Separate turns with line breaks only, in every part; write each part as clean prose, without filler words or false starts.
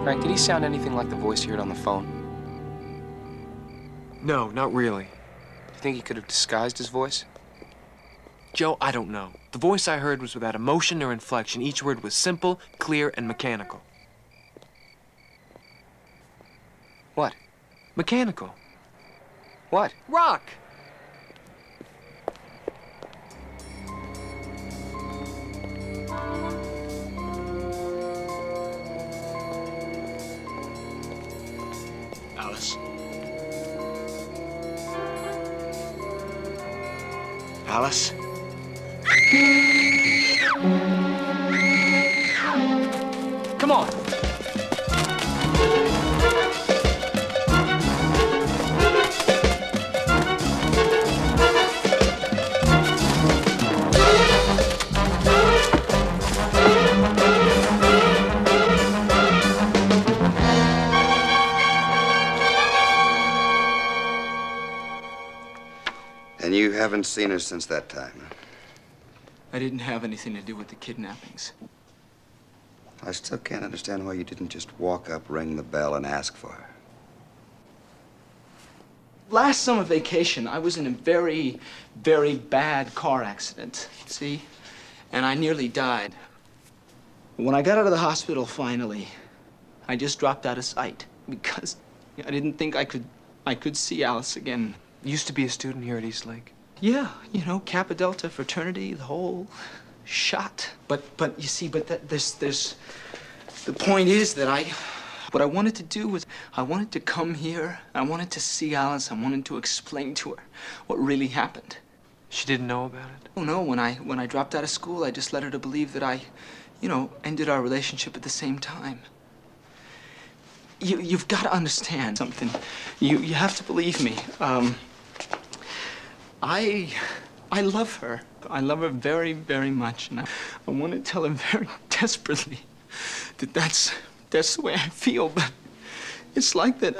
Frank, did he sound anything like the voice you heard on the phone?
No, not really.
Do you think he could have disguised his voice?
Joe, I don't know. The voice I heard was without emotion or inflection. Each word was simple, clear, and mechanical.
What?
Mechanical.
What?
Rock!
Alice. Alice?
Come on!
And you haven't seen her since that time?
I didn't have anything to do with the kidnappings.
I still can't understand why you didn't just walk up, ring the bell, and ask for her.
Last summer vacation, I was in a very, very bad car accident, see? And I nearly died. When I got out of the hospital, finally, I just dropped out of sight because I didn't think I could see Alice again.
Used to be a student here at East Lake.
Yeah, you know, Kappa Delta fraternity, the whole shot. But you see, there's the point is that what I wanted to do was I wanted to come here. I wanted to see Alice. I wanted to explain to her what really happened.
She didn't know about it?
Oh no, when I dropped out of school, I just led her to believe that I, ended our relationship at the same time. You've got to understand something. You have to believe me. I love her. I love her very, very much, and I want to tell her very desperately that that's the way I feel. But it's like that.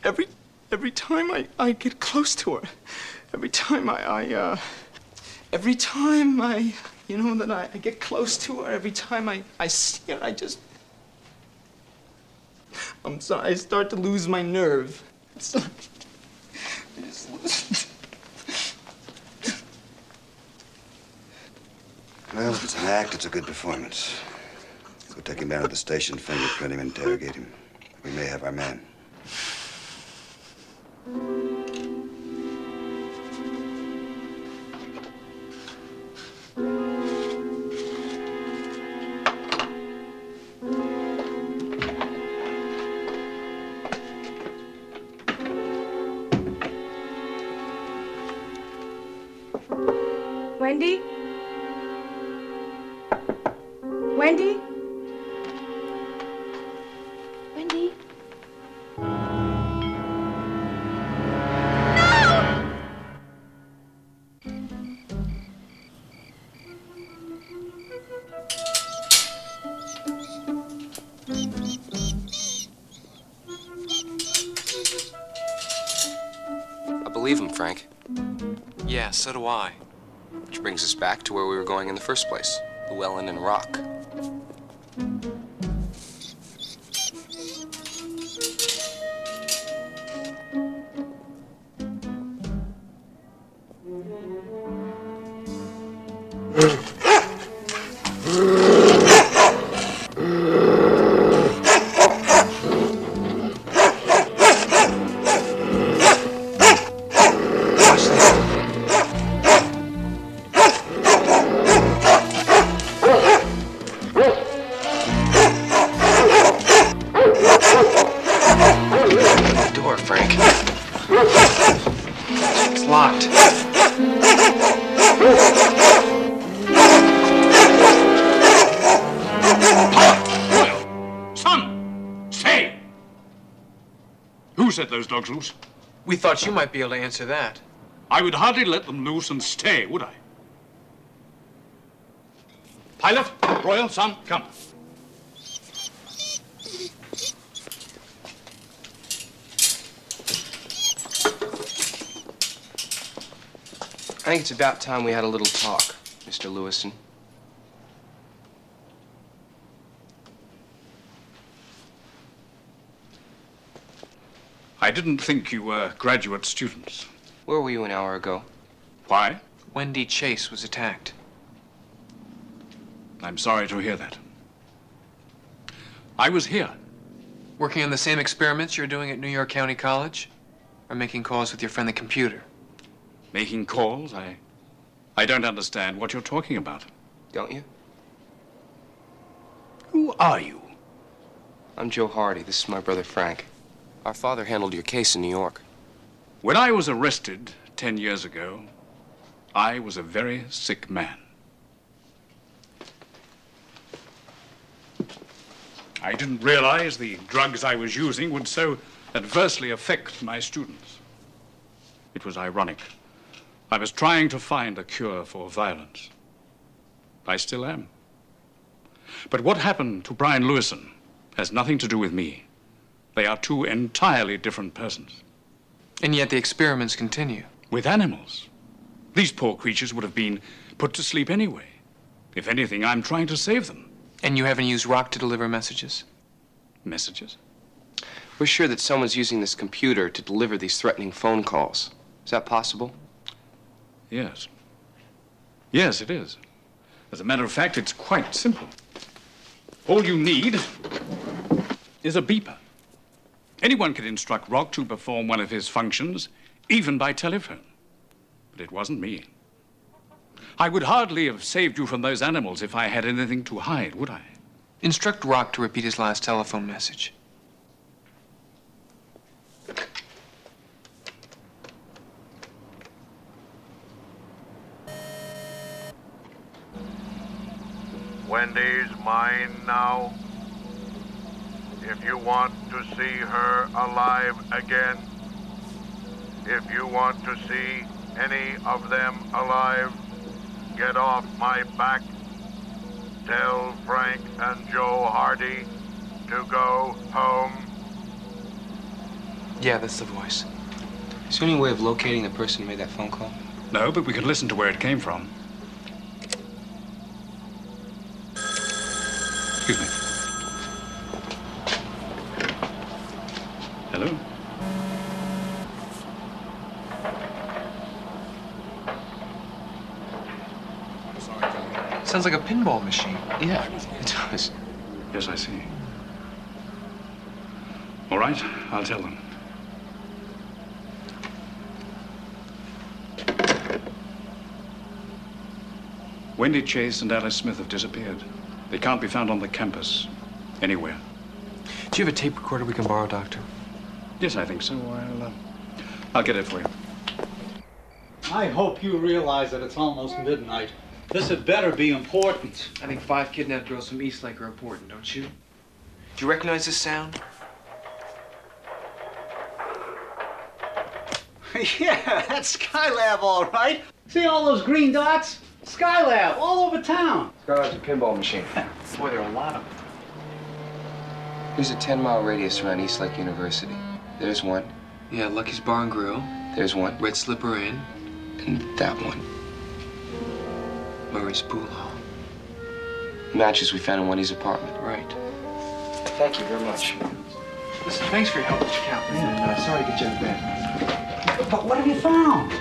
Every time I get close to her, every time I get close to her, every time I see her, I'm sorry, I start to lose my nerve. I just lose.
Well, if it's an act, it's a good performance. Go take him down to the station, fingerprint him, interrogate him. We may have our man.
Wendy? Wendy? Wendy?
I believe him, Frank.
Yeah, so do I.
Which brings us back to where we were going in the first place. Llewellyn and Rock.
It's locked.
Royal! Son! Stay! Who set those dogs loose?
We thought you might be able to answer that.
I would hardly let them loose and stay, would I? Pilot, Royal, son, come.
I think it's about time we had a little talk, Mr. Lewison.
I didn't think you were graduate students.
Where were you an hour ago?
Why?
Wendy Chase was attacked.
I'm sorry to hear that. I was here.
Working on the same experiments you're doing at New York County College? Or making calls with your friend the computer?
Making calls? I don't understand what you're talking about.
Don't you?
Who are you?
I'm Joe Hardy. This is my brother Frank. Our father handled your case in New York.
When I was arrested 10 years ago, I was a very sick man. I didn't realize the drugs I was using would so adversely affect my students. It was ironic. I was trying to find a cure for violence. I still am. But what happened to Brian Lewison has nothing to do with me. They are two entirely different persons.
And yet the experiments continue.
With animals. These poor creatures would have been put to sleep anyway. If anything, I'm trying to save them.
And you haven't used rock to deliver messages?
Messages?
We're sure that someone's using this computer to deliver these threatening phone calls. Is that possible?
Yes. Yes, it is. As a matter of fact, it's quite simple. All you need is a beeper. Anyone can instruct Rock to perform one of his functions, even by telephone. But it wasn't me. I would hardly have saved you from those animals if I had anything to hide, would I?
Instruct Rock to repeat his last telephone message.
Wendy's mine now. If you want to see her alive again, if you want to see any of them alive, get off my back. Tell Frank and Joe Hardy to go home.
Yeah, that's the voice.
Is there any way of locating the person who made that phone call?
No, but we could listen to where it came from. Excuse me. Hello?
Sounds like a pinball machine.
Yeah, it does.
Yes, I see. All right, I'll tell them. Wendy Chase and Alice Smith have disappeared. They can't be found on the campus, anywhere.
Do you have a tape recorder we can borrow, Doctor?
Yes, I think so. I'll get it for you.
I hope you realize that it's almost midnight. This had better be important.
I think 5 kidnapped girls from Eastlake are important, don't you? Do you recognize this sound?
Yeah, that's Skylab, all right. See all those green dots? Skylab, all over town.
Skylab's a pinball machine.
Boy, there are a lot of them.
There's a 10-mile radius around Eastlake University. There's one.
Yeah, Lucky's Bar and Grill,
There's one.
Red Slipper Inn,
And that one.
Murray's Pool Hall.
Matches we found in Wendy's apartment.
Right.
Thank you very much.
Listen, thanks for your help, Mr. Kaplan, and sorry to get you in bed.
But what have you found?